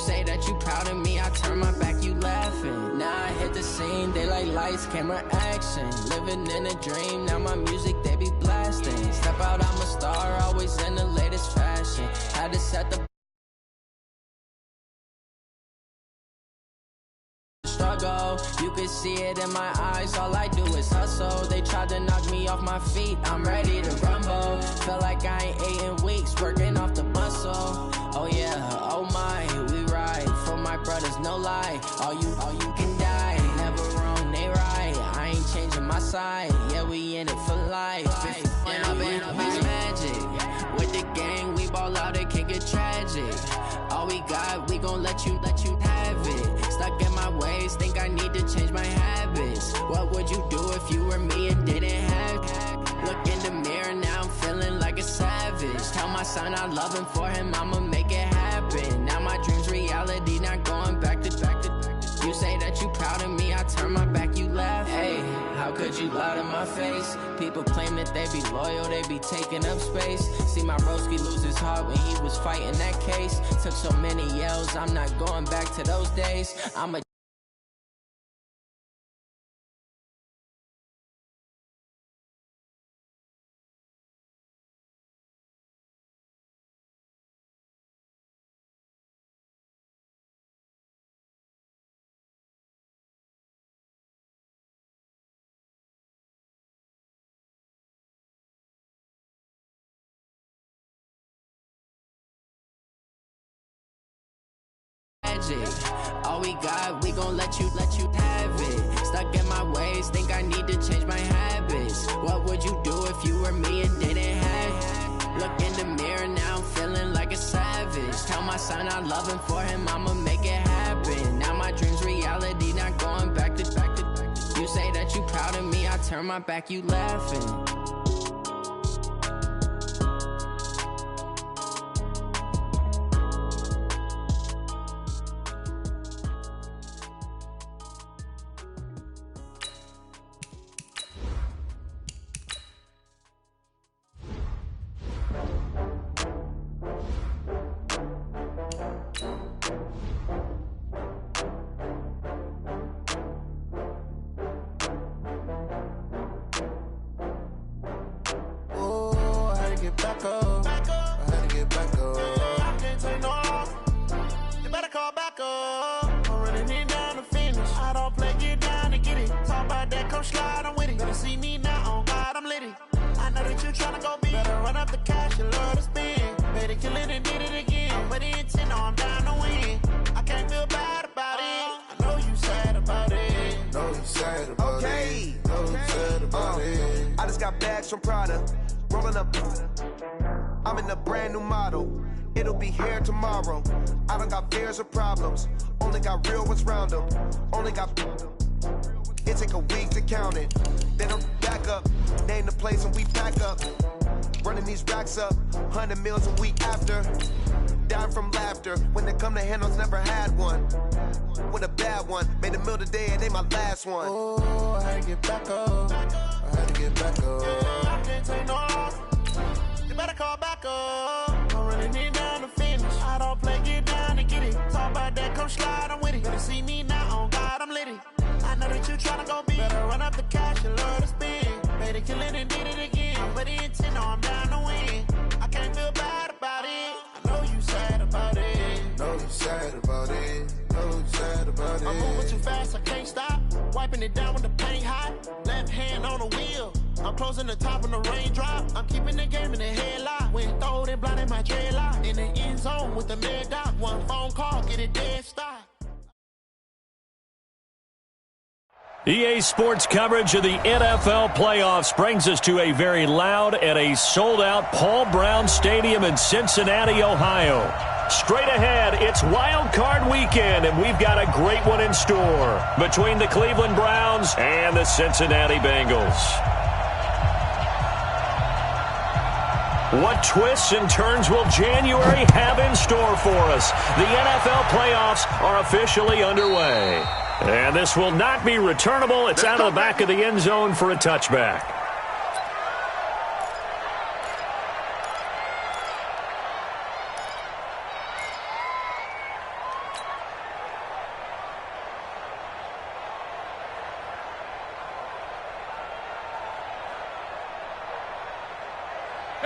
say that you proud of me, I turn my back, you laughing. Now I hit the scene, they like lights, camera, action. Living in a dream, now my music, they be blasting. Step out, I'm a star, always in the latest fashion. Had to set the struggle, you can see it in my eyes, all I do is hustle. They tried to knock me off my feet, I'm ready to rumble. Feel like I ain't ate in weeks, working off the muscle. Oh yeah, oh my, we ride for my brothers, no lie. All you can die, never wrong, they right. I ain't changing my side, yeah, we in it for life. When I been up is magic, with the gang, we ball out, it can get tragic. All we got, we gon' let you have it. Stuck in my ways, think I need to change my habits. What would you do if you were me and didn't have? Look in the mirror, now I'm feeling like a savage. Tell my son I love him, for him I'ma make it happen. Now my dream's reality, not going back to. You say that you proud of me, I turn my back, you laugh. Hey, how could you lie to my face? People claim that they be loyal, they be taking up space. See my broski lose his heart when he was fighting that case. Took so many yells, I'm not going back to those days. I'm a all we got, we gon' let you have it. Stuck in my ways, think I need to change my habits. What would you do if you were me and didn't have? Look in the mirror, now I'm feeling like a savage. Tell my son I love him, for him I'ma make it happen. Now my dream's reality, not going back to. You say that you proud of me, I turn my back, you laughing. Back up. I had to get back up. I can't take no loss. You better call back up. I'm running it down to finish. I don't play, get down to get it. Talk about that, come slide, I'm with it. Better see me now, on God, I'm litty. I know that you tryna go big. Better run up the cash, you love to spend. Better kill it and did it again. But the intent, no, I'm down to win. I can't feel bad about it. I know you sad about it. Know you sad about it. Know you sad about it. I just got bags from Prada. Rolling up, I'm in a brand new model. It'll be here tomorrow. I don't got fears or problems. Only got real ones round them. Only got. It take a week to count it. Then I'm back up. Name the place and we pack up. Running these racks up. 100 meals a week after. Down from laughter. When they come to handles, never had one. With a bad one. Made a meal today and they my last one. Oh, I had to get back up. I had to get back up. I can't take no loss. You better call back up. I'm running it down to finish. I don't play, get down to get it. Talk about that, come slide, I'm with it. Better see me now, on God, I'm litty. I know that you tryna go big. Better run up the cash, you love to spend. Better kill it and did it again. But the intent, no, I'm down to win. I can't feel bad about it. I know you sad about it. Know you sad about it. Know you sad about it. I'm moving too fast, I can't stop. Wiping it down with the paint hot. Left hand on the wheel. I'm closing the top when the raindrop. I'm keeping the game in the headlock. When throwed and blinded my dreadlock. In the end zone with the mad dot. One phone call, get it dead stop. EA Sports coverage of the NFL playoffs brings us to a very loud and a sold-out Paul Brown Stadium in Cincinnati, Ohio. Straight ahead, it's Wild Card Weekend, and we've got a great one in store between the Cleveland Browns and the Cincinnati Bengals. What twists and turns will January have in store for us? The NFL playoffs are officially underway. And this will not be returnable. It's out of the back of the end zone for a touchback.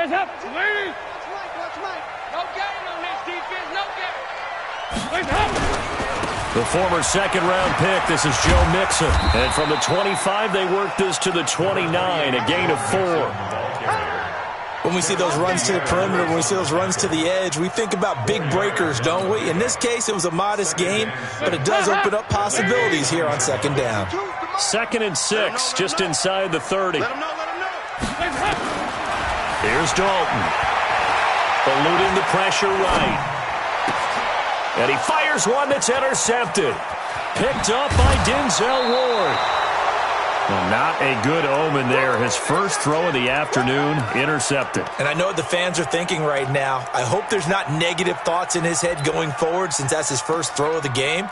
Hands up, ladies. Watch Mike. No gain on this defense, no gain. Hands up. The former second-round pick, this is Joe Mixon. And from the 25, they work this to the 29, a gain of 4. When we see those runs to the perimeter, when we see those runs to the edge, we think about big breakers, don't we? In this case, it was a modest gain, but it does open up possibilities here on second down. 2nd and 6, just inside the 30. Here's Dalton. Eluding the pressure right. And he fires one that's intercepted. Picked up by Denzel Ward. Well, not a good omen there. His first throw of the afternoon, intercepted. And I know what the fans are thinking right now. I hope there's not negative thoughts in his head going forward since that's his first throw of the game.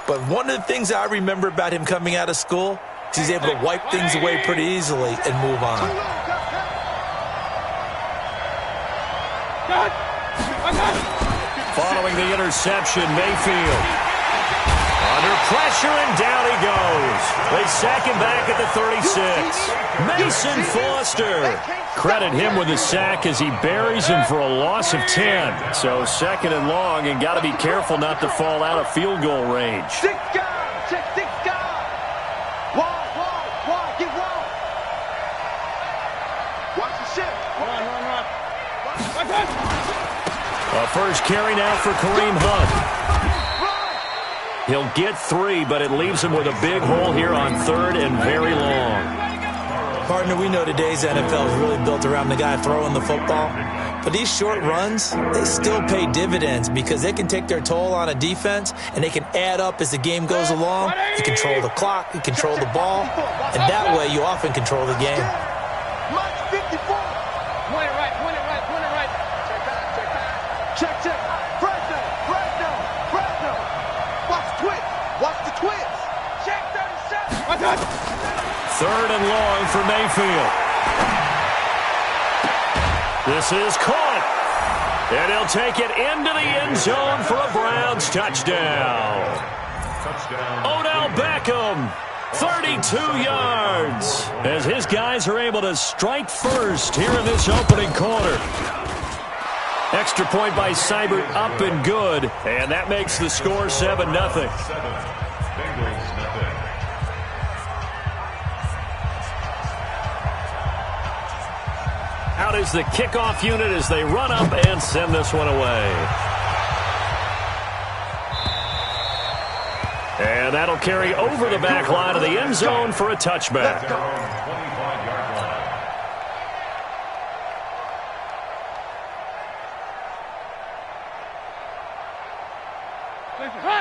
But one of the things I remember about him coming out of school is he's able to wipe things away pretty easily and move on. Following the interception, Mayfield. Under pressure, and down he goes. They sack him back at the 36. Mason Foster. Credit him with a sack as he buries him for a loss of 10. So 2nd and long, and got to be careful not to fall out of field goal range. Six guys, check 6 guys. Wide, get wide. Watch the ship. Run. A first carry now for Kareem Hunt. He'll get 3, but it leaves him with a big hole here on 3rd and very long. Partner, we know today's NFL is really built around the guy throwing the football. But these short runs, they still pay dividends because they can take their toll on a defense, and they can add up as the game goes along. You control the clock, you control the ball, and that way you often control the game. Mike 54. Point it right. Check. Fresno. Watch the twist. Check 37. 3rd and long for Mayfield. This is caught. And he'll take it into the end zone for a Browns touchdown. Odell Beckham, 32 yards. As his guys are able to strike first here in this opening quarter. Extra point by Seibert, up and good. And that makes the score 7-0. Out is the kickoff unit as they run up and send this one away. And that'll carry over the back line of the end zone for a touchback.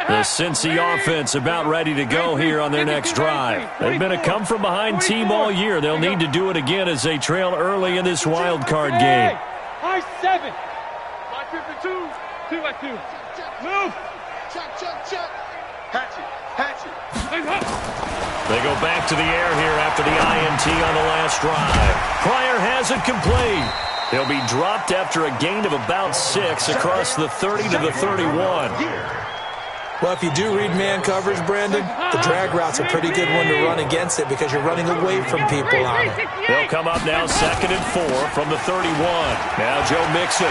The Cincy offense about ready to go here on their next drive. They've been a come-from-behind team all year. They'll need to do it again as they trail early in this wild card game. High 7. 552. 2-2. Move. Check. Hatchet. They go back to the air here after the INT on the last drive. Pryor has it complete. He'll be dropped after a gain of about 6 across the 30 to the 31. Well, if you do read man coverage, Brandon, the drag route's a pretty good one to run against it because you're running away from people on it. They'll come up now 2nd and 4 from the 31. Now Joe Mixon.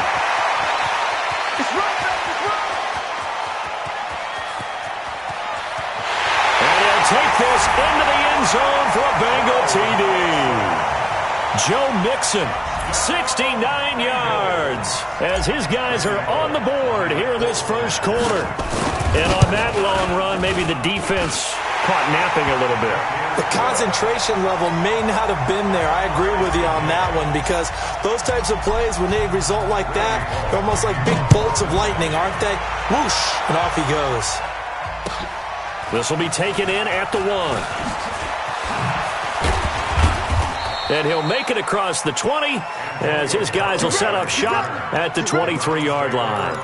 And he'll take this into the end zone for a Bengal TD. Joe Mixon, 69 yards, as his guys are on the board here in this first quarter. And on that long run, maybe the defense caught napping a little bit. The concentration level may not have been there. I agree with you on that one because those types of plays, when they result like that, they're almost like big bolts of lightning, aren't they? Whoosh, and off he goes. This will be taken in at the 1. And he'll make it across the 20 as his guys will set up shop at the 23-yard line.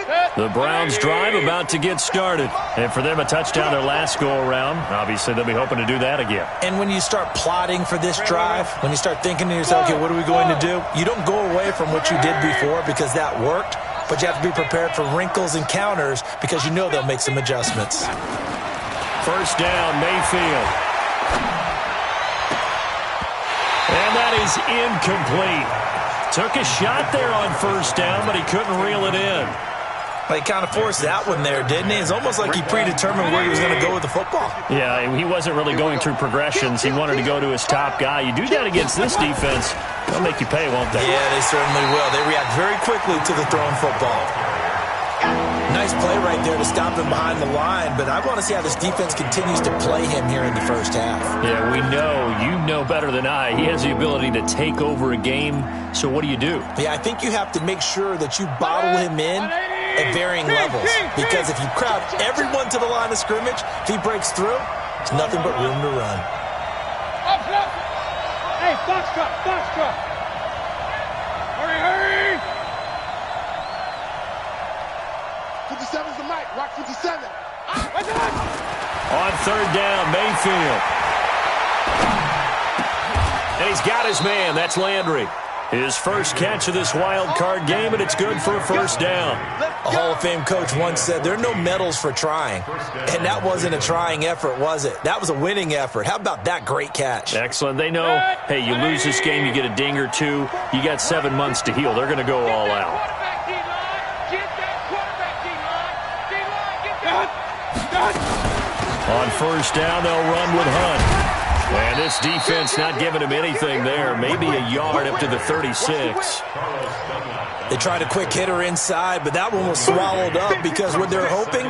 The Browns drive about to get started. And for them, a touchdown their last go-around. Obviously, they'll be hoping to do that again. And when you start plotting for this drive, when you start thinking to yourself, okay, what are we going to do? You don't go away from what you did before because that worked, but you have to be prepared for wrinkles and counters because you know they'll make some adjustments. First down, Mayfield. And that is incomplete. Took a shot there on first down, but he couldn't reel it in. He kind of forced that one there, didn't he? It's almost like he predetermined where he was going to go with the football. Yeah, he wasn't really going through progressions. He wanted to go to his top guy. You do that against this defense, they'll make you pay, won't they? Yeah, they certainly will. They react very quickly to the thrown football. Nice play right there to stop him behind the line, but I want to see how this defense continues to play him here in the first half. Yeah, we know. You know better than I. He has the ability to take over a game, so what do you do? Yeah, I think you have to make sure that you bottle him in at varying levels, because if you crowd everyone to the line of scrimmage, if he breaks through, there's nothing but room to run. Hey, Foxtrot. Hurry. 57's the mic. Rock 57. On third down, Mayfield. And he's got his man. That's Landry. His first catch of this wild card game, and it's good for a first down. A Hall of Fame coach once said, there are no medals for trying. And that wasn't a trying effort, was it? That was a winning effort. How about that great catch? Excellent. They know, hey, you lose this game, you get a ding or two. You got 7 months to heal. They're going to go all out. On first down, they'll run with Hunt. And this defense not giving him anything there. Maybe a yard up to the 36. They tried a quick hitter inside, but that one was swallowed up because what they're hoping,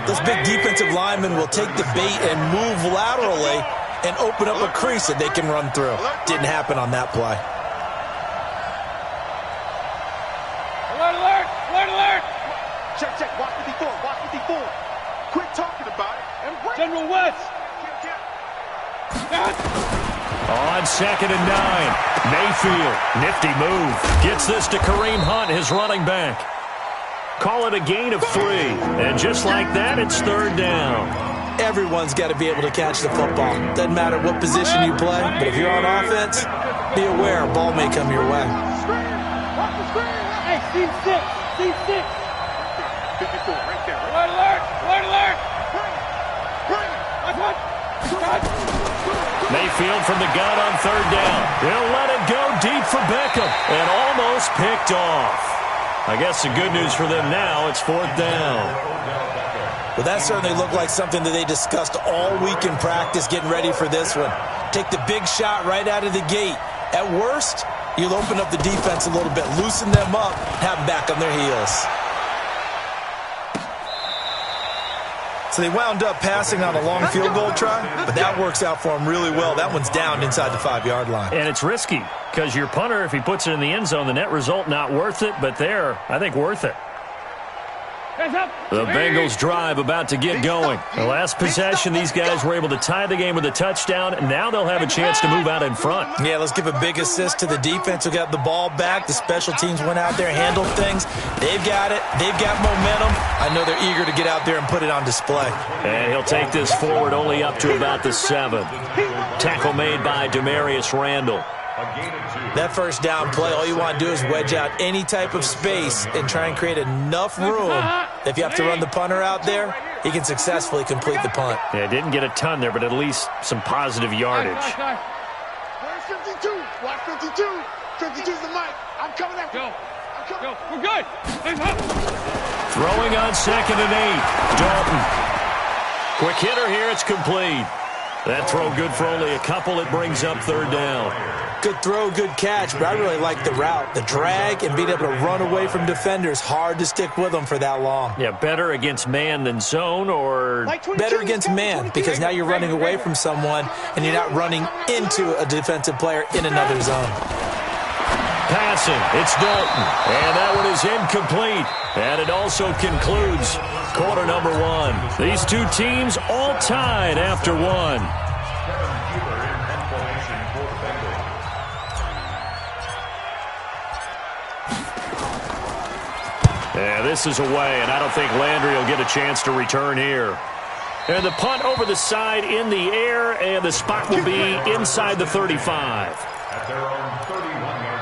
those big defensive linemen will take the bait and move laterally and open up a crease that they can run through. Didn't happen on that play. Alert! Check. Watch 54. Quit talking about it. General West. On 2nd and 9, Mayfield, nifty move. Gets this to Kareem Hunt, his running back. Call it a gain of 3. And just like that, it's third down. Everyone's got to be able to catch the football. Doesn't matter what position you play, but if you're on offense, be aware a ball may come your way. Hey, team 6. 54, right there. Alert! Mayfield from the gun on third down. He'll let it go deep for Beckham and almost picked off. I guess the good news for them now, it's fourth down. Well, that certainly looked like something that they discussed all week in practice getting ready for this one. Take the big shot right out of the gate. At worst, you'll open up the defense a little bit, loosen them up, have them back on their heels. So they wound up passing on a long field goal try, but that works out for them really well. That one's down inside the 5-yard line. And it's risky because your punter, if he puts it in the end zone, the net result not worth it, but there, I think worth it. The Bengals drive about to get going. The last possession, these guys were able to tie the game with a touchdown, and now they'll have a chance to move out in front. Yeah, let's give a big assist to the defense who got the ball back. The special teams went out there, handled things. They've got it. They've got momentum. I know they're eager to get out there and put it on display. And he'll take this forward only up to about the 7. Tackle made by Demarius Randall. That first down play, all you want to do is wedge out any type of space and try and create enough room. If you have to run the punter out there, he can successfully complete the punt. Yeah, didn't get a ton there, but at least some positive yardage. Where's 52? Watch 52. 52's the mic. I'm coming after you. Go. We're good. Throwing on 2nd and 8. Dalton. Quick hitter here. It's complete. That throw good for only a couple. It brings up third down. Good throw, good catch, but I really like the route. The drag and being able to run away from defenders, hard to stick with them for that long. Yeah, better against man than zone, or better against man, because now you're running away from someone and you're not running into a defensive player in another zone. Passing, it's Dalton, and that one is incomplete. And it also concludes quarter number 1. These two teams all tied after 1. And this is away, and I don't think Landry will get a chance to return here. And the punt over the side in the air, and the spot will be inside the 35. At their own 31-yard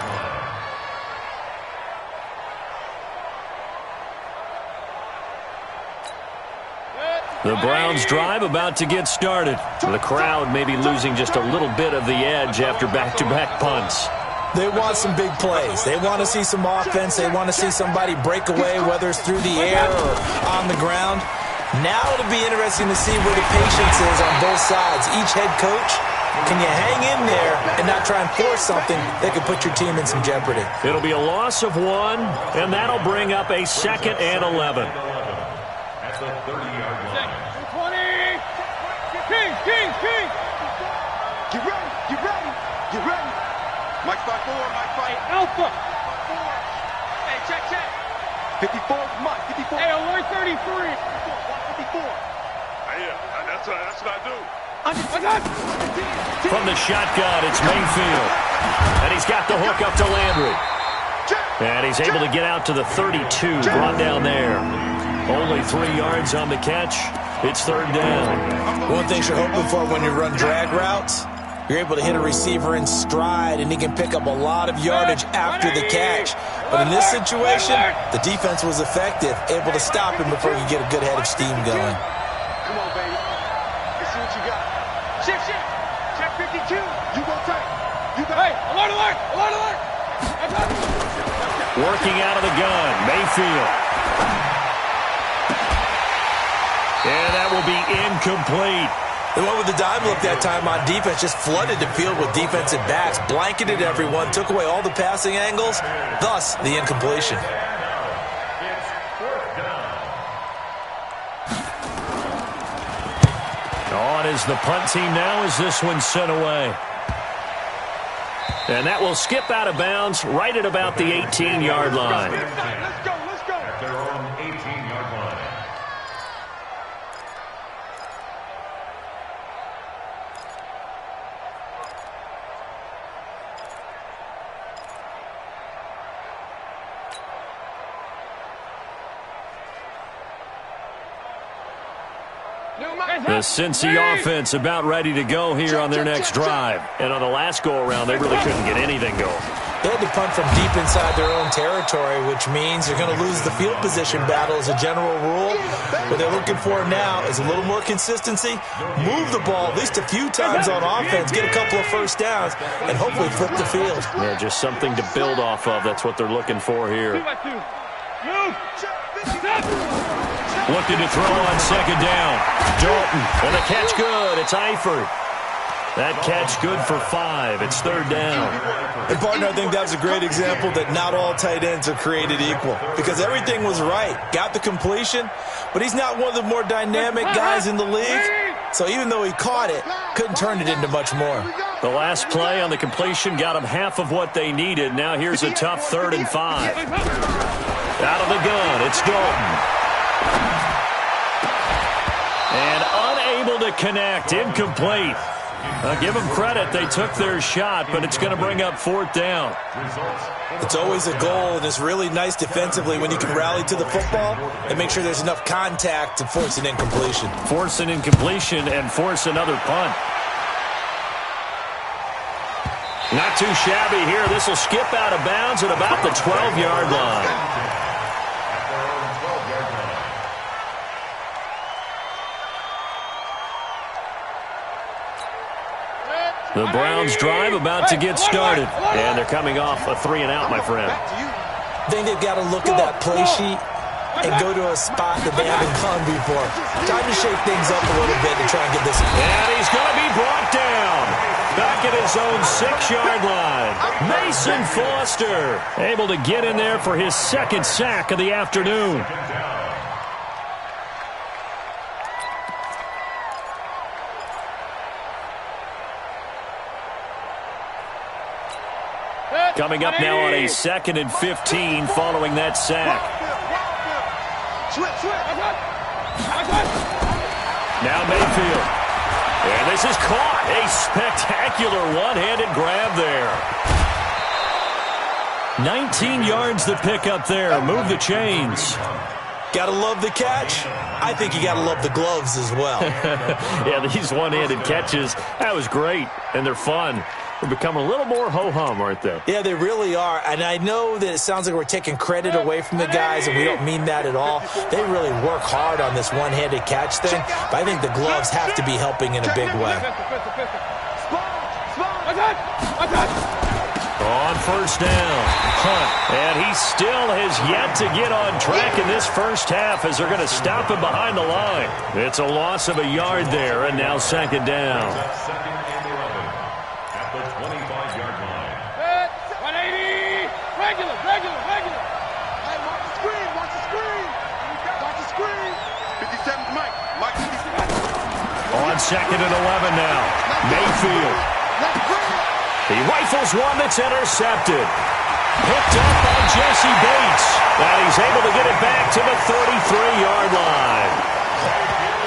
line. The Browns' drive about to get started. The crowd may be losing just a little bit of the edge after back-to-back punts. They want some big plays. They want to see some offense. They want to see somebody break away, whether it's through the air or on the ground. Now it'll be interesting to see where the patience is on both sides. Each head coach, can you hang in there and not try and force something that could put your team in some jeopardy? It'll be a loss of 1, and that'll bring up a 2nd and 11. At the 30-yard line. 20. King. Get ready. Mike 5-4, Mike 5 Alpha. 4. Hey, check. 54, Mike, 54. Hey, alert 33. 54. That's what I do. From the shotgun, it's Mayfield. And he's got the hook up to Landry. And he's able to get out to the 32, brought down there. Only 3 yards on the catch. It's 3rd down. One thing you're hoping for when you run drag routes, you're able to hit a receiver in stride, and he can pick up a lot of yardage after the catch. But in this situation, the defense was effective, able to stop him before he could get a good head of steam going. Come on, baby. Let's see what you got. Shift. Check 52. You go tight. You got. Hey, alert. Working out of the gun, Mayfield. And that will be incomplete. They went with the dime look that time on defense, just flooded the field with defensive backs, blanketed everyone, took away all the passing angles, thus the incompletion. It's 4th down. On is the punt team now as this one's sent away. And that will skip out of bounds right at about the 18-yard line. Let's go. At their own 18-yard line. The Cincy offense about ready to go here on their next drive. And on the last go-around, they really couldn't get anything going. They had to punt from deep inside their own territory, which means they're going to lose the field position battle as a general rule. What they're looking for now is a little more consistency, move the ball at least a few times on offense, get a couple of first downs, and hopefully flip the field. Yeah, just something to build off of. That's what they're looking for here. Looking to throw on 2nd down. Dalton, and the catch good. It's Eifert. That catch good for 5. It's 3rd down. And, partner, I think that was a great example that not all tight ends are created equal, because everything was right. Got the completion, but he's not one of the more dynamic guys in the league. So even though he caught it, couldn't turn it into much more. The last play on the completion got them half of what they needed. Now here's a tough 3rd and 5. Out of the gun, it's Dalton. And unable to connect, incomplete. Give them credit, they took their shot, but it's going to bring up 4th down. It's always a goal, and it's really nice defensively when you can rally to the football and make sure there's enough contact to force an incompletion. Force an incompletion and force another punt. Not too shabby here. This will skip out of bounds at about the 12-yard line. The Browns drive about to get started. And they're coming off a 3-and-out, my friend. I think they've got to look at that play sheet and go to a spot that they haven't gone before. Time to shake things up a little bit to try and get this. And he's going to be brought down. Back at his own 6-yard line. Mason Foster able to get in there for his 2nd sack of the afternoon. Coming up now on a 2nd and 15 following that sack. Now Mayfield. And this is caught. A spectacular one-handed grab there. 19 yards the pick up there. Move the chains. Gotta love the catch. I think you gotta love the gloves as well. Yeah, these one-handed catches, that was great, and they're fun. They're becoming a little more ho-hum, aren't they? Yeah, they really are. And I know that it sounds like we're taking credit away from the guys, and we don't mean that at all. They really work hard on this one-handed catch thing, but I think the gloves have to be helping in a big way. On first down, Hunt, and he still has yet to get on track in this first half as they're going to stop him behind the line. It's a loss of a yard there, and now second down. Second and 11 at the 25-yard line. 180. Regular. Hey, watch the screen. Watch the screen. 57, Mike. 57. On second and 11 now, Mayfield. He rifles one that's intercepted. Picked up by Jesse Bates. And he's able to get it back to the 33-yard line.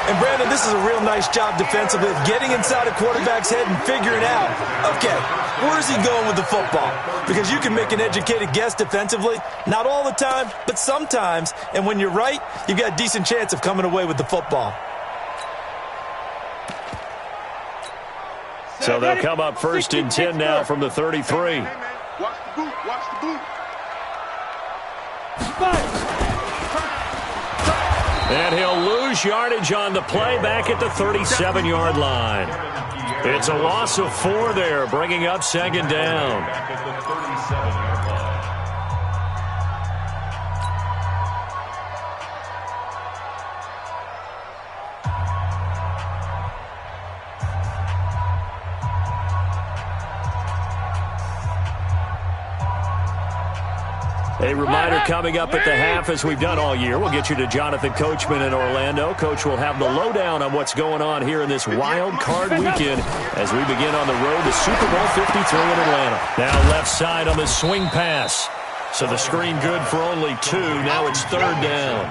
And, Brandon, this is a real nice job defensively of getting inside a quarterback's head and figuring out, okay, where's he going with the football? Because you can make an educated guess defensively. Not all the time, but sometimes. And when you're right, you've got a decent chance of coming away with the football. So they'll come up first and 10 now from the 33. Watch the boot. And he'll lose yardage on the play back at the 37-yard line. It's a loss of 4 there, bringing up second down. Back at the 37-yard line. A reminder coming up at the half, as we've done all year. We'll get you to Jonathan Coachman in Orlando. Coach will have the lowdown on what's going on here in this wild card weekend as we begin on the road to Super Bowl 53 in Atlanta. Now left side on the swing pass. So the screen good for only 2. Now it's third down.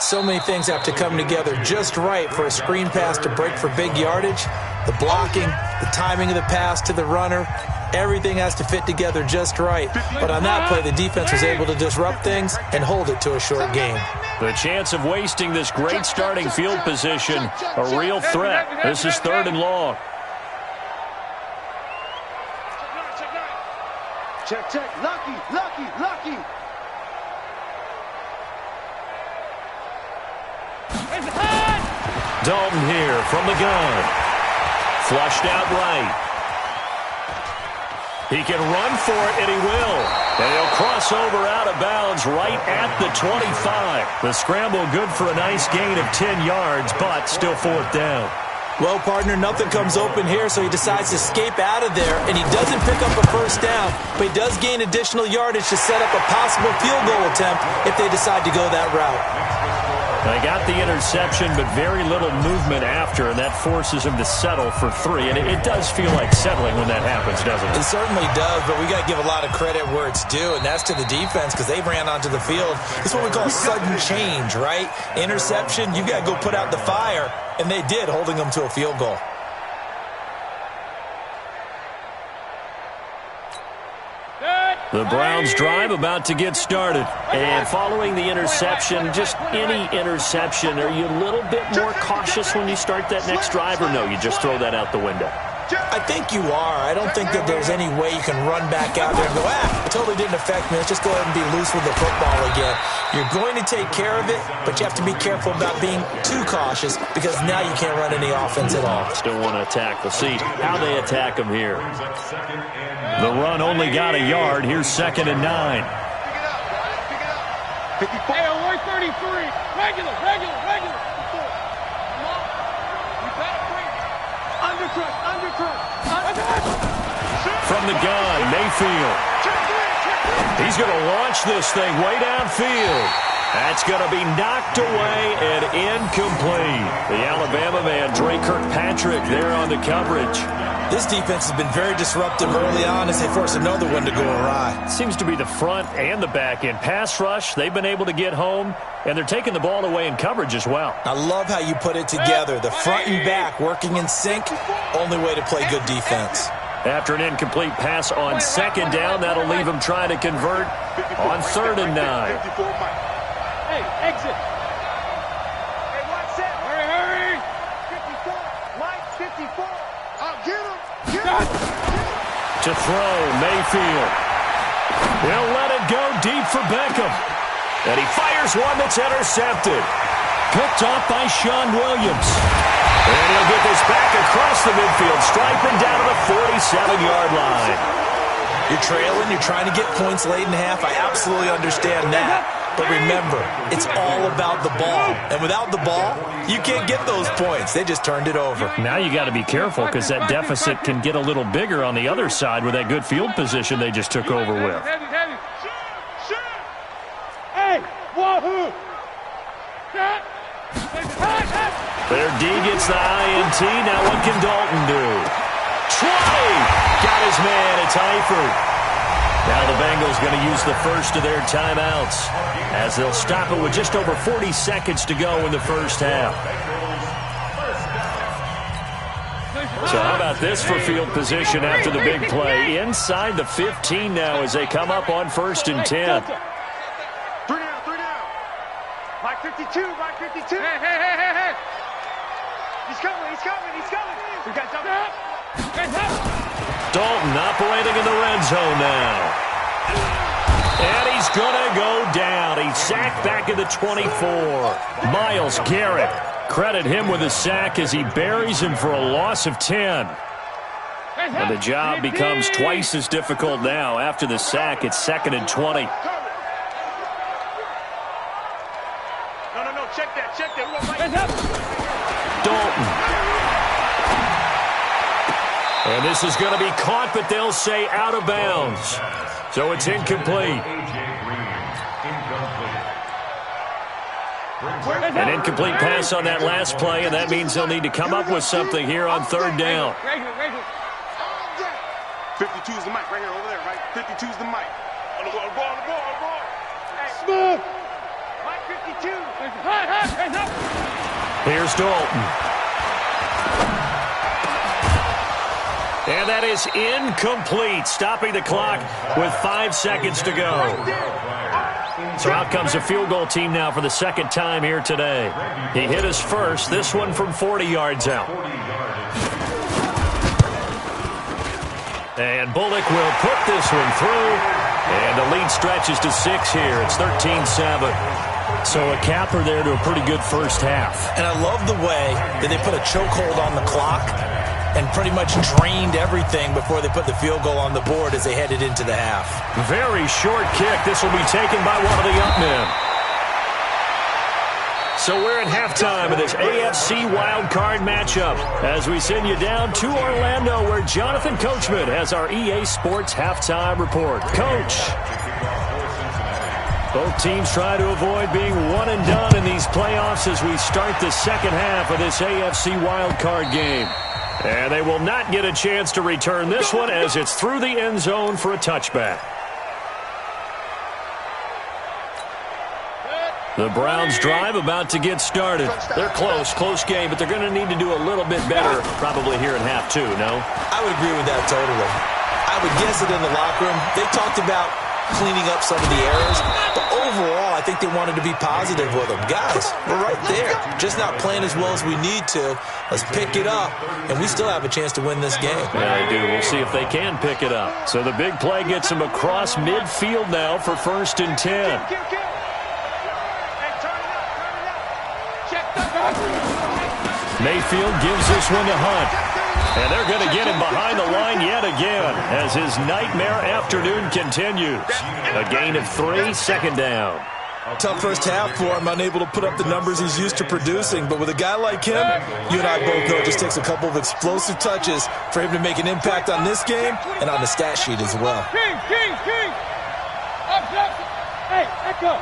So many things have to come together just right for a screen pass to break for big yardage. The blocking, the timing of the pass to the runner, everything has to fit together just right. But on that play, the defense was able to disrupt things and hold it to a short game. The chance of wasting this great starting field position, a real threat. This is third and long. Check. Lucky. Dalton here from the gun. Flushed out right. He can run for it, and he will. And he'll cross over out of bounds right at the 25. The scramble good for a nice gain of 10 yards, but still fourth down. Well, partner, nothing comes open here, so he decides to escape out of there, and he doesn't pick up a first down, but he does gain additional yardage to set up a possible field goal attempt if they decide to go that route. They got the interception, but very little movement after, and that forces him to settle for 3. And it does feel like settling when that happens, doesn't it? It certainly does, but we got to give a lot of credit where it's due, and that's to the defense because they ran onto the field. It's what we call sudden change, right? Interception, you got to go put out the fire, and they did, holding them to a field goal. The Browns drive about to get started. And following the interception, just any interception, are you a little bit more cautious when you start that next drive, or no, you just throw that out the window? I think you are. I don't think that there's any way you can run back out there and go, it totally didn't affect me. Let's just go ahead and be loose with the football again. You're going to take care of it, but you have to be careful about being too cautious because now you can't run any offense at all. Still want to attack. We'll see how they attack him here. The run only got a yard. Here's second and 9. Pick it up. 54. Hey, alert 33. Regular. From the gun, Mayfield. He's going to launch this thing way downfield. That's going to be knocked away and incomplete. The Alabama man, Dre Kirkpatrick, there on the coverage. This defense has been very disruptive early on as they force another one to go awry. Seems to be the front and the back end. Pass rush, they've been able to get home, and they're taking the ball away in coverage as well. I love how you put it together. The front and back working in sync, only way to play good defense. After an incomplete pass on second down, that'll leave him trying to convert on 3rd and 9. Hey, exit. Hey, what's that? Hurry, hurry. 54. Mike, 54. Get him. Get him. To throw, Mayfield. He'll let it go deep for Beckham. And he fires one that's intercepted. Picked off by Sean Williams. And he'll get this back across the midfield stripe and down to the 47-yard line. You're trailing, you're trying to get points late in half. I absolutely understand that. But remember, it's all about the ball. And without the ball, you can't get those points. They just turned it over. Now you got to be careful because that deficit can get a little bigger on the other side with that good field position they just took over with. Hey, wahoo! Their D gets the INT. Now what can Dalton do? Try! Got his man. It's Eifert. Now the Bengals going to use the first of their timeouts as they'll stop it with just over 40 seconds to go in the first half. So how about this for field position after the big play? Inside the 15 now as they come up on 1st and 10. 3 down. Mike 52, Mike 52. Hey. He's coming. We got double. Dalton operating in the red zone now. And he's going to go down. He's sacked back at the 24. Myles Garrett, credit him with a sack as he buries him for a loss of 10. And the job becomes twice as difficult now. After the sack, it's 2nd and 20. No, check that. Dalton. And this is going to be caught, but they'll say out of bounds. So it's incomplete. An incomplete pass on that last play, and that means they'll need to come up with something here on 3rd down. 52 is the mic right here, over there, right? 52 is the mic. On the ball. Smooth. Mike 52. Here's Dalton. And that is incomplete, stopping the clock with 5 seconds to go. So out comes a field goal team now for the 2nd time here today. He hit his first, this one from 40 yards out. And Bullock will put this one through. And the lead stretches to 6 here. It's 13-7. So a capper there to a pretty good first half. And I love the way that they put a chokehold on the clock and pretty much drained everything before they put the field goal on the board as they headed into the half. Very short kick. This will be taken by one of the up men. So we're at halftime of this AFC wildcard matchup as we send you down to Orlando where Jonathan Coachman has our EA Sports halftime report. Coach. Both teams try to avoid being one and done in these playoffs as we start the second half of this AFC wildcard game. And they will not get a chance to return this one as it's through the end zone for a touchback. The Browns drive about to get started. They're close game, but they're going to need to do a little bit better probably here in half 2, no? I would agree with that totally. I would guess it in the locker room. They talked about cleaning up some of the errors, but overall, I think they wanted to be positive with them. Guys, we're right there. Just not playing as well as we need to. Let's pick it up, and we still have a chance to win this game. Yeah, they do. We'll see if they can pick it up. So the big play gets them across midfield now for 1st and 10. Mayfield gives this one to Hunt. And they're going to get him behind the line yet again as his nightmare afternoon continues. A gain of 3, 2nd down. Tough first half for him, unable to put up the numbers he's used to producing. But with a guy like him, you and I both know it just takes a couple of explosive touches for him to make an impact on this game and on the stat sheet as well. King. Up. Hey, echo.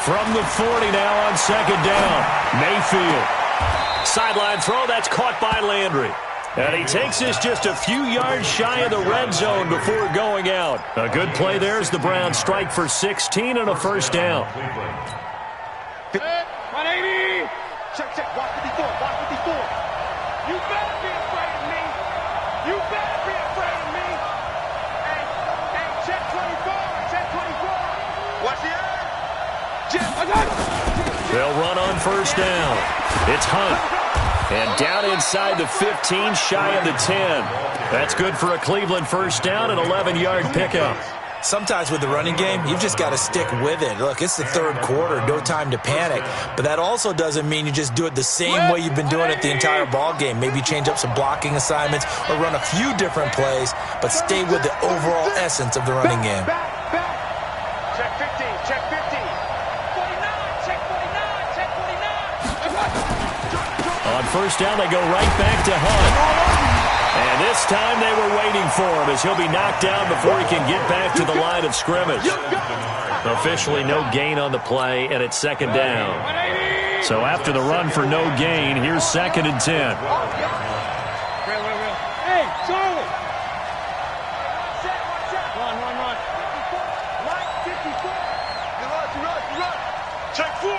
From the 40 now on 2nd down. Mayfield. Sideline throw, that's caught by Landry. And he takes this just a few yards shy of the red zone before going out. A good play there as the Browns strike for 16 and a 1st down. 180. Check. Block 54. They'll run on first down. It's Hunt. And down inside the 15, shy of the 10. That's good for a Cleveland first down and 11-yard pickup. Sometimes with the running game, you've just got to stick with it. Look, it's the third quarter, no time to panic. But that also doesn't mean you just do it the same way you've been doing it the entire ball game. Maybe change up some blocking assignments or run a few different plays, but stay with the overall essence of the running game. Check 15, check 15. 49, check 49, check 49. On first down, they go right back to Hunt. And this time they were waiting for him as he'll be knocked down before he can get back to the line of scrimmage. Officially no gain on the play, and it's second down. So after the run for no gain, here's 2nd and 10. Hey, Charlie! Run. Line 54. You run. Check 4.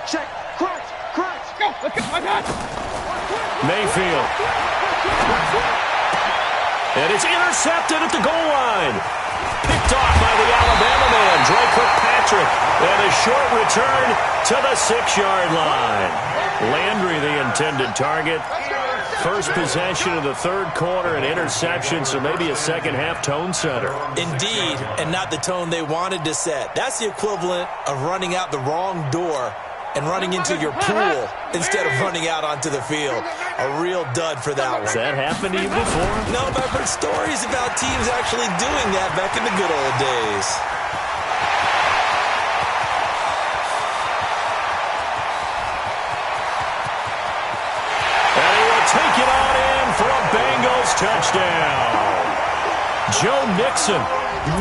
Check, crunch. Go, let's go, my God. Mayfield. And it's intercepted at the goal line. Picked off by the Alabama man, Dre Kirkpatrick. And a short return to the 6-yard line. Landry, the intended target. First possession of the third quarter, an interception, so maybe a second-half tone setter. Indeed, and not the tone they wanted to set. That's the equivalent of running out the wrong door and running into your pool instead of running out onto the field. A real dud for that one. Has that happened to you before? No, but I've heard stories about teams actually doing that back in the good old days. And he will take it on in for a Bengals touchdown. Joe Mixon,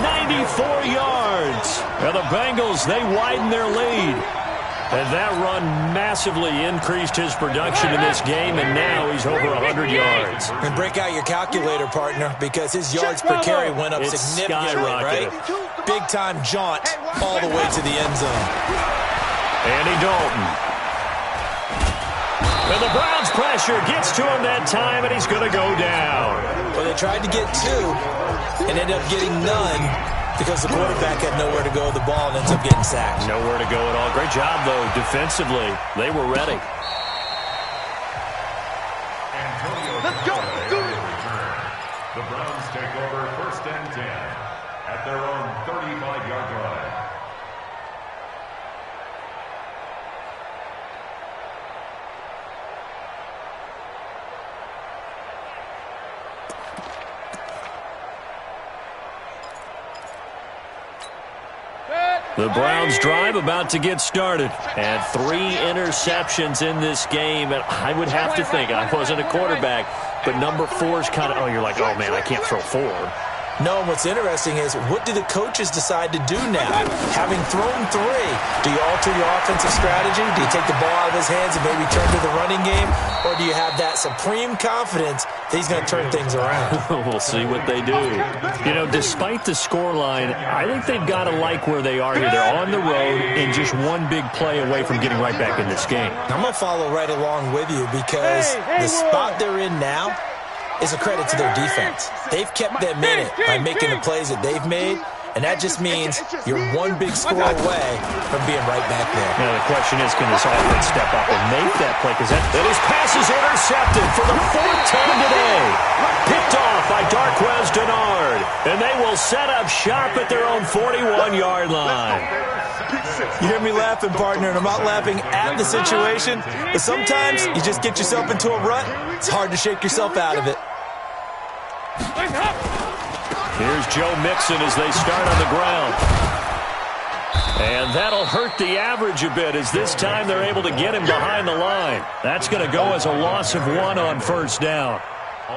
94 yards. And the Bengals, they widen their lead. And that run massively increased his production in this game, and now he's over 100 yards. And break out your calculator, partner, because his yards per carry went up significantly, right? Big-time jaunt all the way to the end zone. Andy Dalton. And the Browns' pressure gets to him that time, and he's going to go down. Well, they tried to get 2 and ended up getting none, because the quarterback had nowhere to go with the ball and ends up getting sacked. Nowhere to go at all. Great job, though, defensively. They were ready. Let's go. The Browns take over 1st and 10 at their own 35-yard line. The Browns drive about to get started. And 3 interceptions in this game. And I would have to think, I wasn't a quarterback, but number 4 is kind of, you're like, oh, man, I can't throw 4. No, and what's interesting is, what do the coaches decide to do now? Having thrown 3, do you alter your offensive strategy? Do you take the ball out of his hands and maybe turn to the running game? Or do you have that supreme confidence that he's going to turn things around? We'll see what they do. You know, despite the scoreline, I think they've got to like where they are here. They're on the road and just one big play away from getting right back in this game. I'm going to follow right along with you, because the spot they're in now is a credit to their defense. They've kept them in it by making the plays that they've made, and that just means you're one big score away from being right back there. Now the question is, can this offense step up and make that play? Because his pass is intercepted for the 4th time today. Picked off by Darquez Denard, and they will set up shop at their own 41-yard line. You hear me laughing, partner, and I'm not laughing at the situation, but sometimes you just get yourself into a rut. It's hard to shake yourself out of it. Here's Joe Mixon as they start on the ground. And that'll hurt the average a bit, as this time they're able to get him behind the line. That's going to go as a loss of 1 on first down.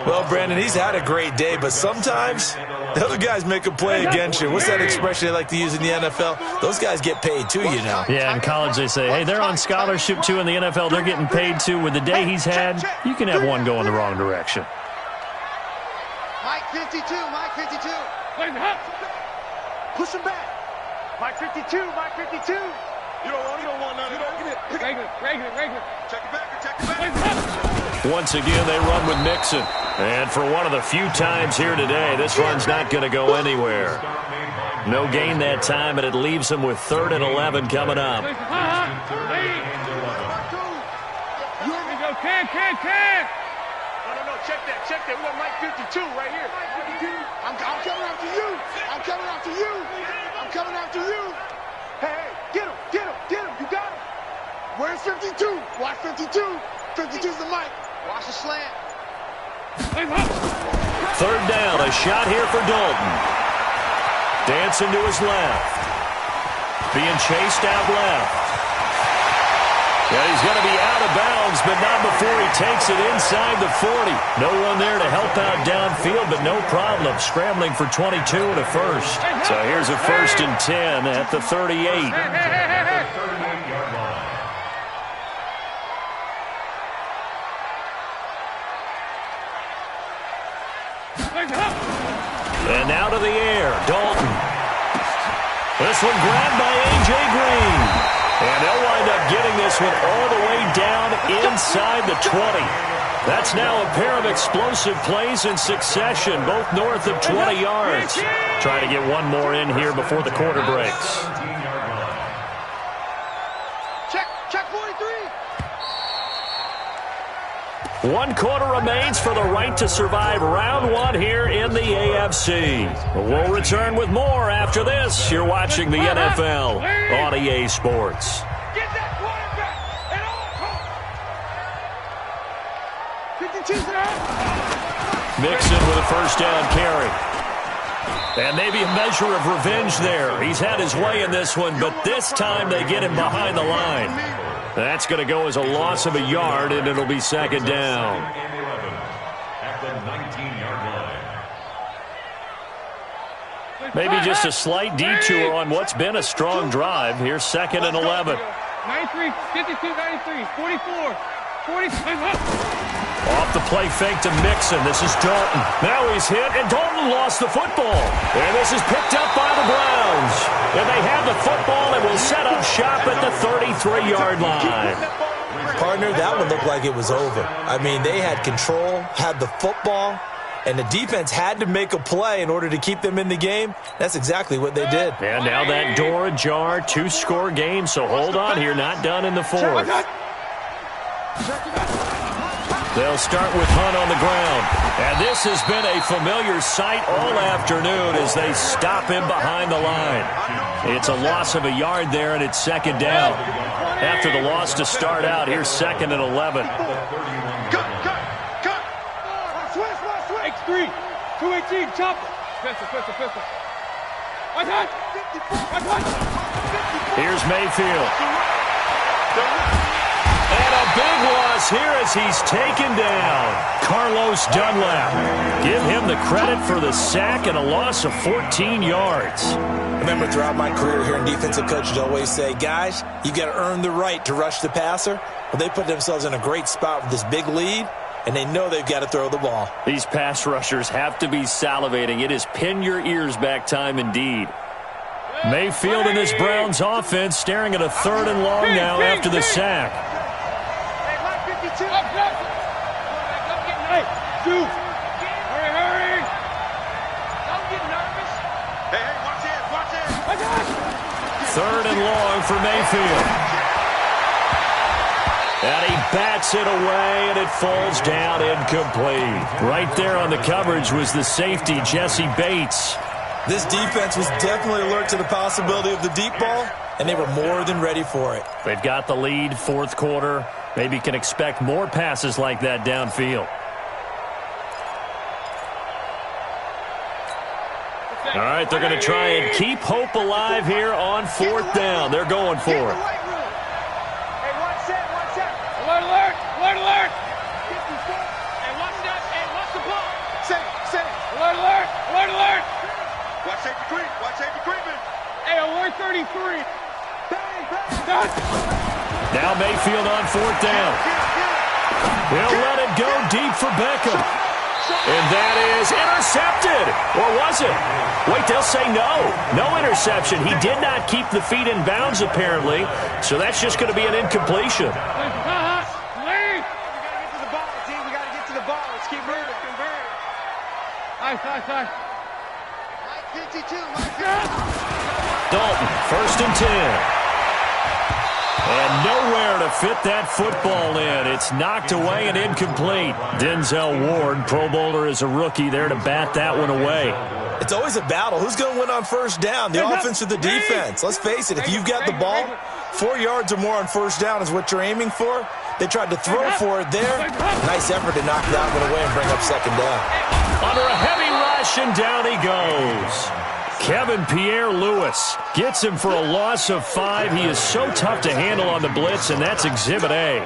Well, Brandon, he's had a great day, but sometimes the other guys make a play against you. What's that expression they like to use in the NFL? Those guys get paid too, you know. Yeah, in college they say, hey, they're on scholarship too. In the NFL, they're getting paid too. With the day he's had, you can have one go in the wrong direction. Mike 52. Push him back. Mike 52. You don't want none of it. Regular. Check it back. Once again, they run with Mixon. And for one of the few times here today, this run's not going to go anywhere. No gain that time, and it leaves them with 3rd and 11 coming up. Check that. We got Mike 52 right here. I'm coming after you. I'm coming after you. I'm coming after you. Hey, get him. You got him. Where's 52? Watch 52. 52's the mic. Watch the slant. 3rd down, a shot here for Dalton. Dancing to his left. Being chased out left. And he's going to be out of bounds, but not before he takes it inside the 40. No one there to help out downfield, but no problem. Scrambling for 22 and a first. So here's a 1st and 10 at the 38. And now to the air, Dalton. This one grabbed by A.J. Green. And they'll wind up getting this one all the way down inside the 20. That's now a pair of explosive plays in succession, both north of 20 yards. Trying to get one more in here before the quarter breaks. Check 43. 1 quarter remains for the right to survive round 1 here in the AFC. We'll return with more after this. You're watching the NFL on EA Sports. Get that quarterback at all costs. 52's out. Mixon with a 1st down carry. And maybe a measure of revenge there. He's had his way in this one, but this time they get him behind the line. That's going to go as a loss of a yard, and it'll be 2nd down. At the 19-yard line. Maybe just a slight detour on what's been a strong drive. Here's 2nd and 11. 93, 52, 93, 44, 45. Off the play fake to Mixon. This is Dalton. Now he's hit, and Dalton lost the football. And this is picked up by the Browns. And they have the football and will set up shop at the 33-yard line. Partner, that one looked like it was over. I mean, they had control, had the football, and the defense had to make a play in order to keep them in the game. That's exactly what they did. And now that door ajar, 2-score game, so hold on here, not done in the 4th. They'll start with Hunt on the ground. And this has been a familiar sight all afternoon as they stop him behind the line. It's a loss of a yard there, and it's 2nd down. After the loss to start out, here's 2nd and 11. Cut. Switch. X3, 218, chopper. Pistol. Here's Mayfield. And a big loss here as he's taken down. Carlos Dunlap. Give him the credit for the sack and a loss of 14 yards. I remember throughout my career hearing defensive coaches always say, guys, you got to earn the right to rush the passer. Well, they put themselves in a great spot with this big lead, and they know they've got to throw the ball. These pass rushers have to be salivating. It is pin your ears back time indeed. Mayfield and this Browns offense staring at a 3rd and long now after the sack. Hurry. Don't get nervous. Hey, watch it. 3rd and long for Mayfield. And he bats it away, and it falls down incomplete. Right there on the coverage was the safety, Jesse Bates. This defense was definitely alert to the possibility of the deep ball, and they were more than ready for it. They've got the lead, 4th quarter. Maybe can expect more passes like that downfield. All right, they're going to try and keep hope alive here on 4th down. They're going for it. Hey, watch that. Alert. Hey, watch that. Hey, watch the ball. Set it. Alert. Watch safety creeping. Hey, alert 33. Bang. Now Mayfield on 4th down. He'll let it go deep for Beckham. And that is intercepted. Or was it? Wait, they'll say no. No interception. He did not keep the feet in bounds, apparently. So that's just going to be an incompletion. Leave. We got to get to the ball, team. Dalton, 1st and 10. And nowhere to fit that football in. It's knocked away and incomplete. Denzel Ward, Pro Bowler as a rookie, there to bat that one away. It's always a battle. Who's going to win on first down, the offense or the defense? Let's face it, if you've got the ball, 4 yards or more on first down is what you're aiming for. They tried to throw for it there. Nice effort to knock that one away and bring up second down. Under a heavy rush, and down he goes. Kevin Pierre-Louis gets him for a loss of 5. He is so tough to handle on the blitz, and that's Exhibit A.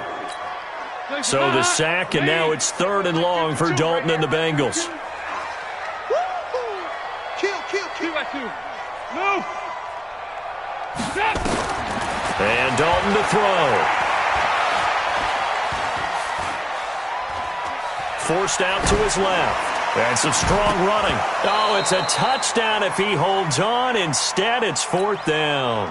So the sack, and now it's 3rd and long for Dalton and the Bengals. And Dalton to throw. Forced out to his left. And some strong running. Oh, it's a touchdown if he holds on. Instead, it's 4th down.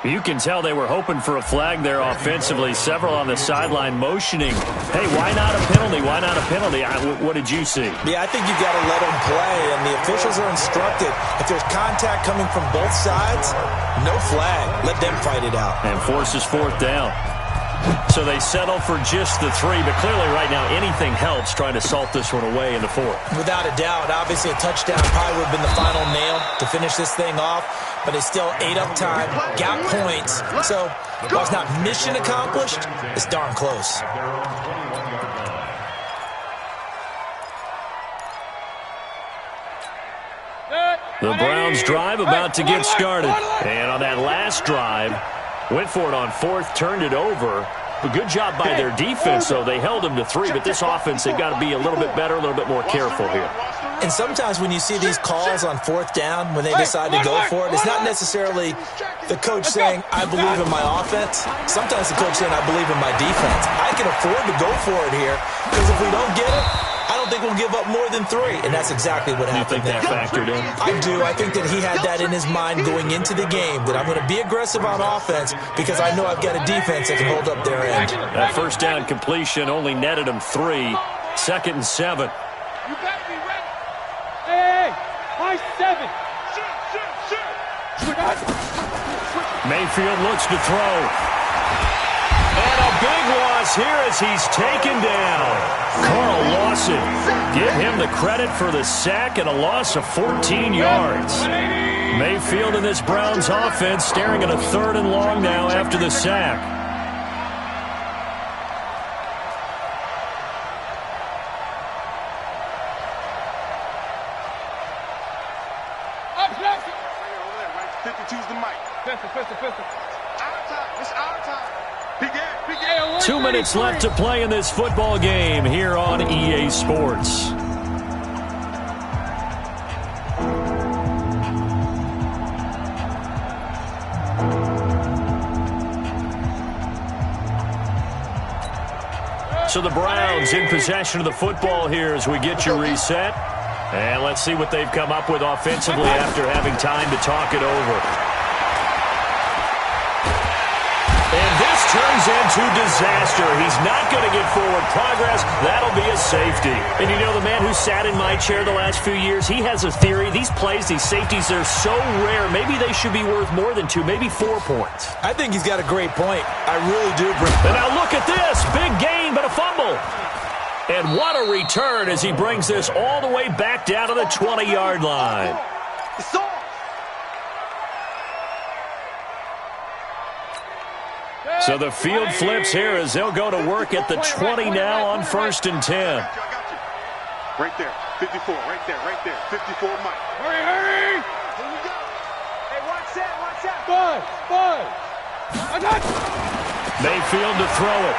You can tell they were hoping for a flag there offensively. Several on the sideline motioning. Hey, why not a penalty? Why not a penalty? What did you see? Yeah, I think you've got to let them play, and the officials are instructed. If there's contact coming from both sides, no flag. Let them fight it out. And forces 4th down. So they settle for just the 3, but clearly right now anything helps trying to salt this one away in the 4th. Without a doubt, obviously a touchdown probably would have been the final nail to finish this thing off, but it's still ate up time, got points. So while it's not mission accomplished, it's darn close. The Browns drive about to get started. And on that last drive, went for it on 4th, turned it over. A good job by their defense, though. They held them to 3, but this offense, they've got to be a little bit better, a little bit more careful here. And sometimes when you see these calls on 4th down, when they decide to go for it, it's not necessarily the coach saying, I believe in my offense. Sometimes the coach saying, I believe in my defense. I can afford to go for it here, because if we don't get it, I don't think we'll give up more than 3, and that's exactly what happened there. You think that factored in? I do. I think that he had that in his mind going into the game, that I'm going to be aggressive on offense because I know I've got a defense that can hold up their end. That first down completion only netted him 3. 2nd and 7. You better be ready. Hey, high 7. Mayfield looks to throw. And a big loss here as he's taken down. Carl Lawson, give him the credit for the sack and a loss of 14 yards. Mayfield and this Browns offense staring at a 3rd and long now after the sack. Up, 52's the mic. Pistol. It's our time. 2 minutes left to play in this football game here on EA Sports. So the Browns in possession of the football here as we get you reset. And let's see what they've come up with offensively after having time to talk it over. And this turns into disaster. He's not going to get forward progress. That'll be a safety. And you know, the man who sat in my chair the last few years, he has a theory. These plays, these safeties, they're so rare. Maybe they should be worth more than 2, maybe 4 points. I think he's got a great point. I really do. And now look at this. Big gain, but a fumble. And what a return as he brings this all the way back down to the 20-yard line. So the field flips here as they'll go to work at the 20 now on 1st and 10. Right there, 54, right there, 54, Mike. Hurry! Here we go. Hey, watch that. Five. I got you. Mayfield to throw it.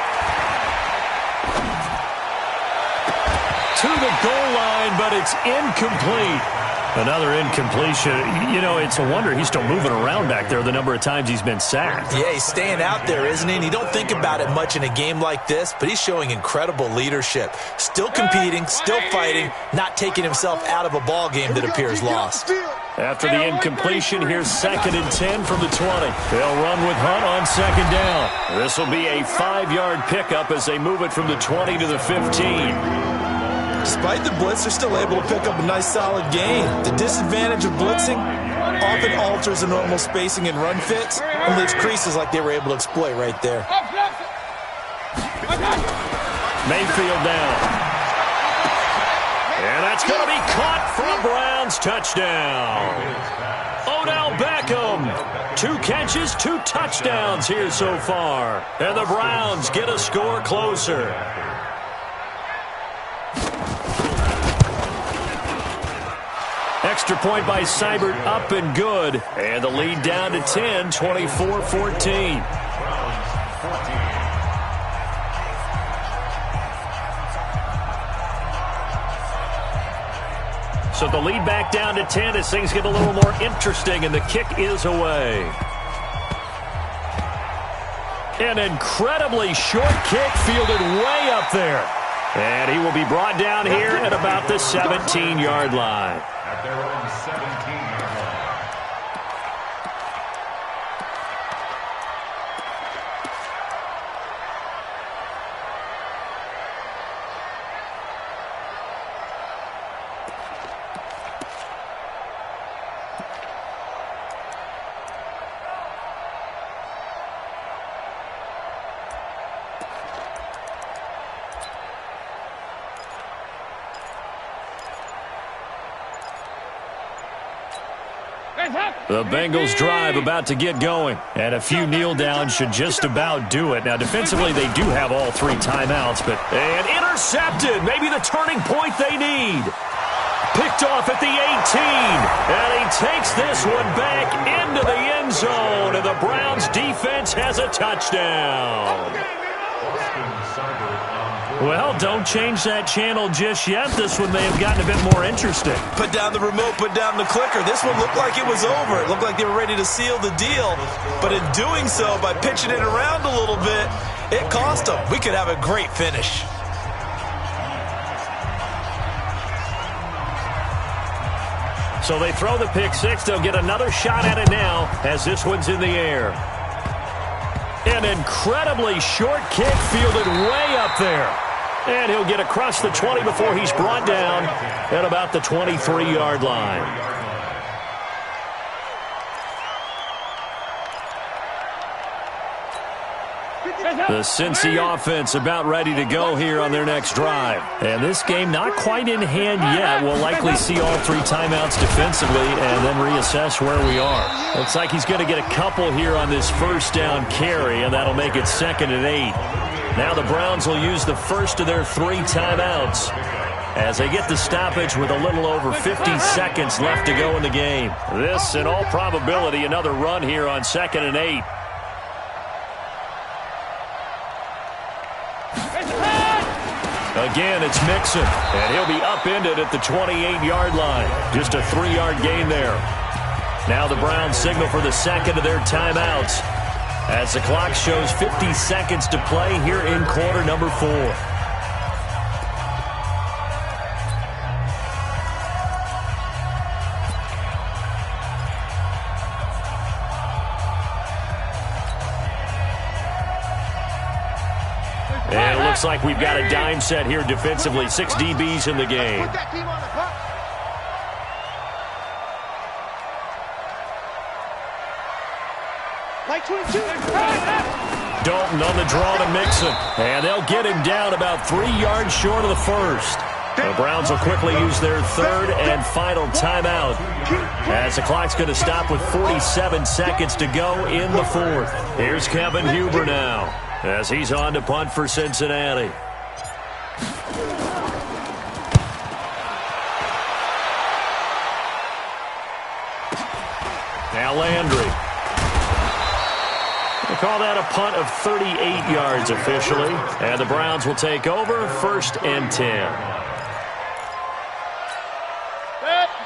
To the goal line, but it's incomplete. Another incompletion. You know, it's a wonder he's still moving around back there the number of times he's been sacked. Yeah, he's staying out there, isn't he? And you don't think about it much in a game like this, but he's showing incredible leadership. Still competing, still fighting, not taking himself out of a ball game that appears lost. After the incompletion, here's 2nd and 10 from the 20. They'll run with Hunt on 2nd down. This will be a 5-yard pickup as they move it from the 20 to the 15. Despite the blitz, they're still able to pick up a nice solid gain. The disadvantage of blitzing often alters the normal spacing and run fits and leaves creases like they were able to exploit right there. Mayfield down. And that's going to be caught for a Browns touchdown. Odell Beckham, 2 catches, 2 touchdowns here so far. And the Browns get a score closer. Extra point by Seibert, up and good. And the lead down to 10, 24-14. So the lead back down to 10 as things get a little more interesting, and the kick is away. An incredibly short kick fielded way up there. And he will be brought down here at about the 17-yard line. At their own 17-yard line. The Bengals drive about to get going, and a few kneel downs should just about do it. Now, defensively, they do have all 3 timeouts, but and intercepted, maybe the turning point they need. Picked off at the 18, and he takes this one back into the end zone, and the Browns defense has a touchdown. Well, don't change that channel just yet. This one may have gotten a bit more interesting. Put down the remote, put down the clicker. This one looked like it was over. It looked like they were ready to seal the deal. But in doing so, by pitching it around a little bit, it cost them. We could have a great finish. So they throw the pick 6. They'll get another shot at it now as this one's in the air. An incredibly short kick fielded way up there. And he'll get across the 20 before he's brought down at about the 23-yard line. The Cincy offense about ready to go here on their next drive. And this game not quite in hand yet. We'll likely see all 3 timeouts defensively and then reassess where we are. Looks like he's going to get a couple here on this first down carry, and that'll make it 2nd and 8. Now the Browns will use the first of their 3 timeouts as they get the stoppage with a little over 50 seconds left to go in the game. This, in all probability, another run here on 2nd and 8. Again, it's Mixon, and he'll be upended at the 28-yard line. Just a 3-yard gain there. Now the Browns signal for the 2nd of their timeouts as the clock shows 50 seconds to play here in quarter number 4. And it looks like we've got a dime set here defensively. 6 DBs in the game. Dalton on the draw to Mixon. And they'll get him down about 3 yards short of the first. The Browns will quickly use their 3rd and final timeout as the clock's going to stop with 47 seconds to go in the 4th. Here's Kevin Huber now as he's on to punt for Cincinnati. Now Landry. We'll call that a punt of 38 yards officially. And the Browns will take over 1st and 10.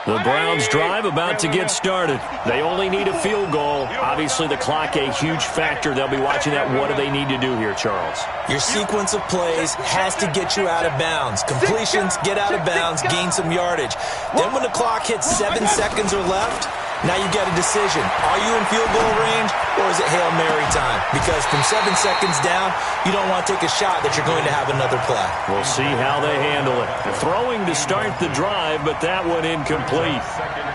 The Browns drive about to get started. They only need a field goal. Obviously, the clock a huge factor. They'll be watching that. What do they need to do here, Charles? Your sequence of plays has to get you out of bounds. Completions, get out of bounds, gain some yardage. Then when the clock hits 7 seconds or left, now you get a decision. Are you in field goal range or is it Hail Mary time? Because from 7 seconds down, you don't want to take a shot that you're going to have another play. We'll see how they handle it. Throwing to start the drive, but that one incomplete.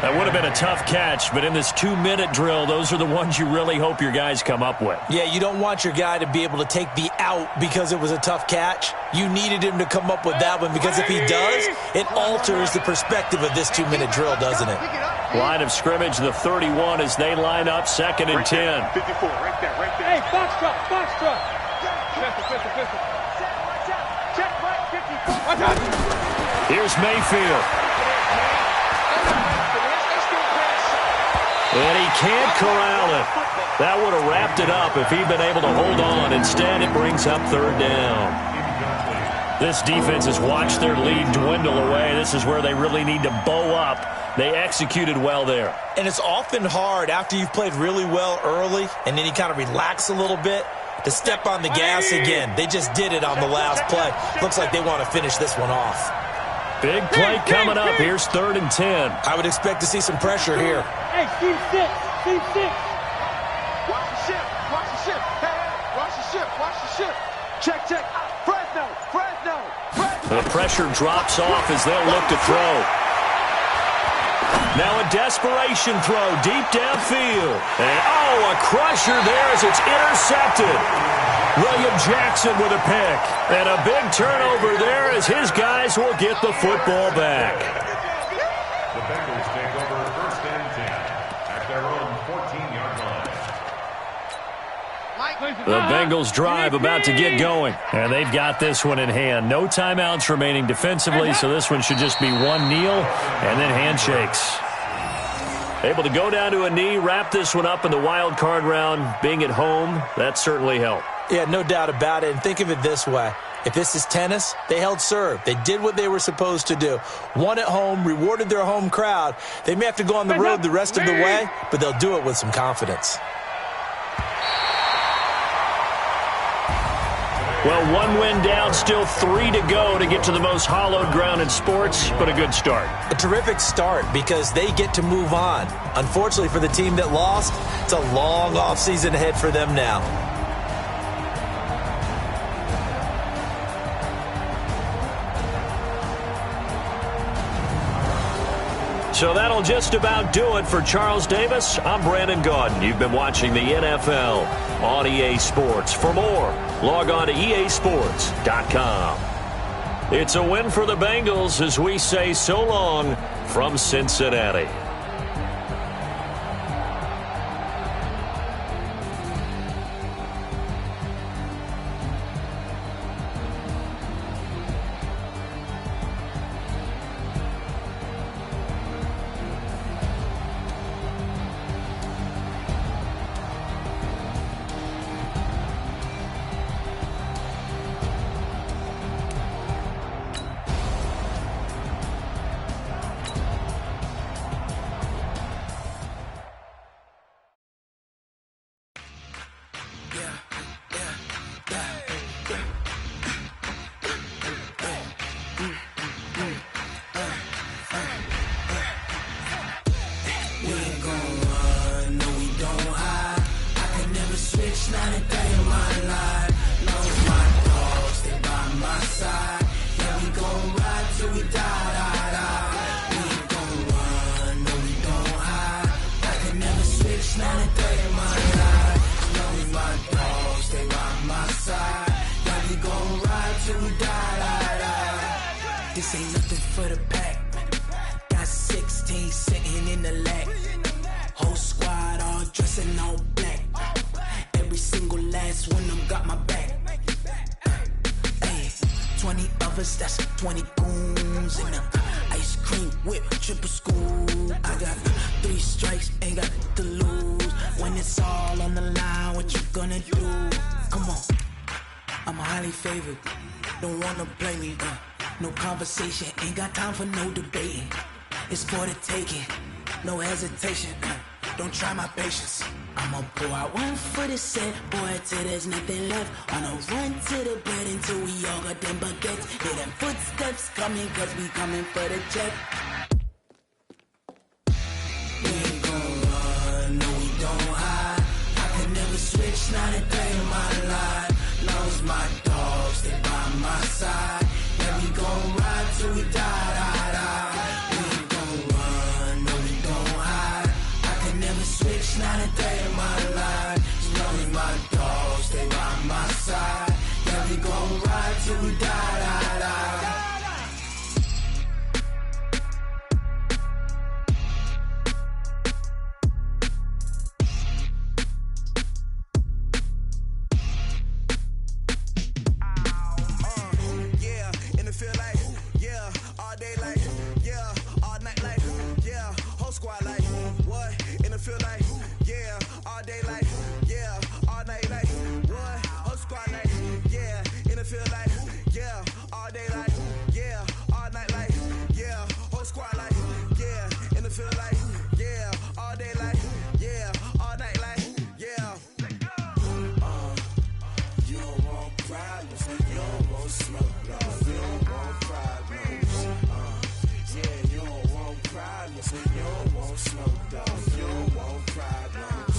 That would have been a tough catch, but in this 2-minute drill, those are the ones you really hope your guys come up with. Yeah, you don't want your guy to be able to take the out because it was a tough catch. You needed him to come up with that one, because if he does, it alters the perspective of this 2-minute drill, doesn't it? Line of scrimmage, the 31, as they line up 2nd and 10. 54, right there, right there. Hey, box truck. Pistol. Check, right, 54. Watch out. Here's Mayfield. And he can't corral it. That would have wrapped it up if he'd been able to hold on. Instead, it brings up 3rd down. This defense has watched their lead dwindle away. This is where they really need to bow up. They executed well there. And it's often hard after you've played really well early and then you kind of relax a little bit to step on the gas again. They just did it on the last play. Looks like they want to finish this one off. Big play coming up. Here's 3rd and 10. I would expect to see some pressure here. Hey, team 6. Watch the ship. Hey, watch the ship. Check. Fresno. The pressure drops off as they'll look to throw. Now a desperation throw deep downfield. And a crusher there as it's intercepted. William Jackson with a pick. And a big turnover there as his guys will get the football back. The Bengals take over 1st and 10 at their own 14-yard line. The Bengals drive about to get going. And they've got this one in hand. No timeouts remaining defensively, so this one should just be one kneel and then handshakes. Able to go down to a knee, wrap this one up in the wild card round. Being at home, that certainly helped. Yeah, no doubt about it. And think of it this way. If this is tennis, they held serve. They did what they were supposed to do. Won at home, rewarded their home crowd. They may have to go on the road the rest of the way, but they'll do it with some confidence. Well, 1 win down, still 3 to go to get to the most hallowed ground in sports, but a good start. A terrific start because they get to move on. Unfortunately for the team that lost, it's a long offseason ahead for them now. So that'll just about do it for Charles Davis. I'm Brandon Gaudin. You've been watching the NFL on EA Sports. For more, log on to easports.com. It's a win for the Bengals as we say so long from Cincinnati. This ain't nothing for the pack. Got 16 sitting in the lag. Whole squad all dressing all black. Every single last one of them got my back. Hey, 20 of us, that's 20 goons in the ice cream whip, triple school. I got 3 strikes, ain't got to lose. When it's all on the line, what you gonna do? Come on, I'm highly favored. Don't wanna play me, no conversation, ain't got time for no debating. It's for the taking, no hesitation. Don't try my patience. I'ma pull out one for the set, boy, till there's nothing left. On a run to the bed until we all got them baguettes. Hear them footsteps coming, cause we coming for the check. We ain't gon' run, no we don't hide. I can feel like, yeah, all day like, yeah, all night like, yeah. You don't want problems, you don't want smoke, no, you don't want problems. Yeah, you don't want problems, you don't want smoke, dog, you don't want problems.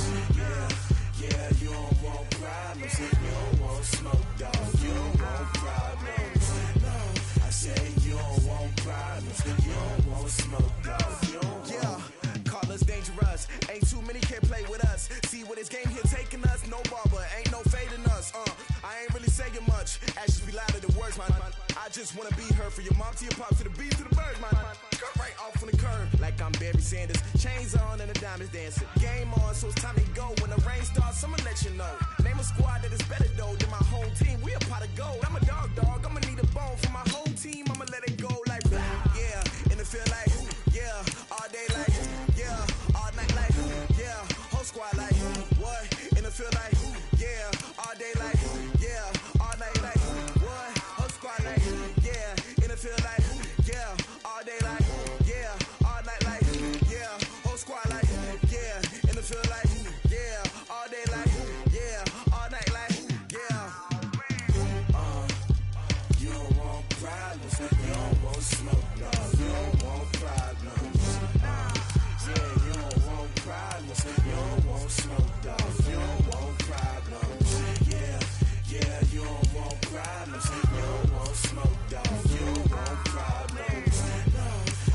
Yeah, you don't want problems, you don't want smoke, dog, you don't want problems. No, I say you don't want problems, you don't want smoke, dog, you don't want. Yeah, call us dangerous, ain't too many can play with us. See what this game here taking us, no barber, ain't no fading us. I ain't really saying much, actions be louder than words, man. I just wanna be heard for your mom to your pop to the beat to the birds, man. Cut right off on the curb, like I'm Barry Sanders. Chains on and the diamonds dancing. Game on, so it's time to go. When the rain starts, I'ma let you know. Name a squad that is better though than my home team. We a pot of gold. I'm a dog, I'ma need a bone for my whole team. I'ma let it go like, yeah, and it feel like, yeah, all day like, yeah, all night like, yeah, whole squad like, what? And it feel like, yeah, all day like, yeah, all night like, what? Whole squad like, yeah, and it feel like, yeah, all day like, yeah, all night like, yeah, whole squad like, yeah, and it feel like, yeah, all day like, yeah, all night like, yeah. You don't want problems, you don't want smoke, no, you don't want problems. Yeah, you don't want problems, you don't want smoke, dog, you don't want problems. Yeah, you don't want problems, you don't want smoke, dog, you don't want problems. No,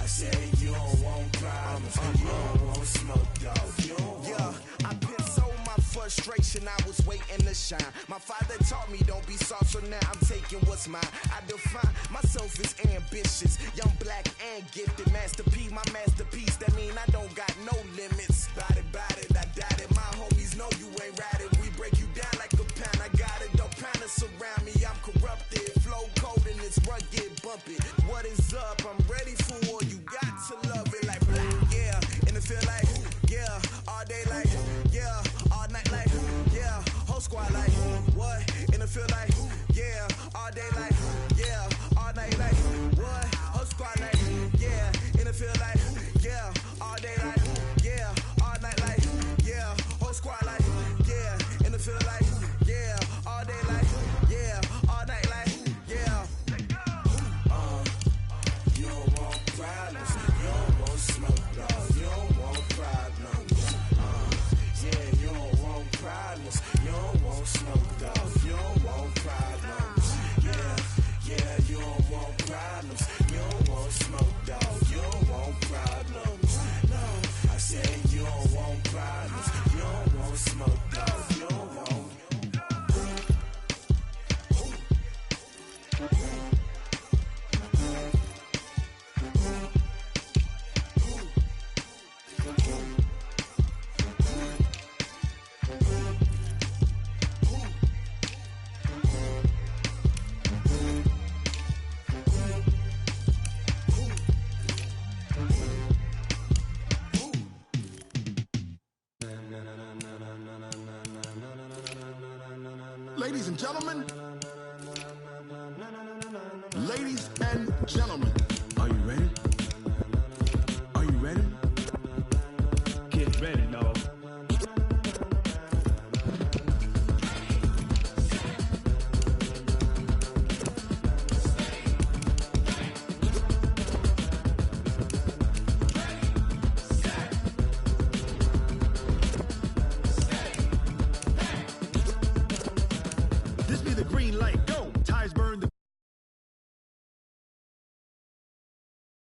I say you don't want problems, you don't want smoke, dog, you don't want. Yeah, I been so my frustration, I was waiting to shine. My father taught me don't be soft, so now I'm taking what's mine. I define myself as ambitious, young, black, and gifted. Master P, my masterpiece, that mean I don't got no limits. Bout it, I doubt it. My homies know you ain't ratted. We break you down like a pound, I got it. Don't pound us around me, I'm corrupted. Flow cold and it's rugged, bumpy. What is up? I'm ready for war. You got to love it like black, yeah. And it feel like, yeah, all day like, yeah, all night like, yeah, whole squad like, what? And it feel like, yeah, all day like, yeah, all night like, what? Whole squad like, yeah, and it feel like, yeah, all day like, yeah, all night like, yeah, whole squad like, yeah, and it feel like, yeah, all day like, yeah, all night like, yeah. You don't want problems, you don't want smoke, dog, you don't want problems. Yeah, you don't want problems, you don't want smoke, dog, you don't want problems. Yeah, you don't want problems, you don't want smoke, dog, you don't want problems. No, I say you don't want problems, you don't want smoke, dog, you don't want. Ladies and gentlemen,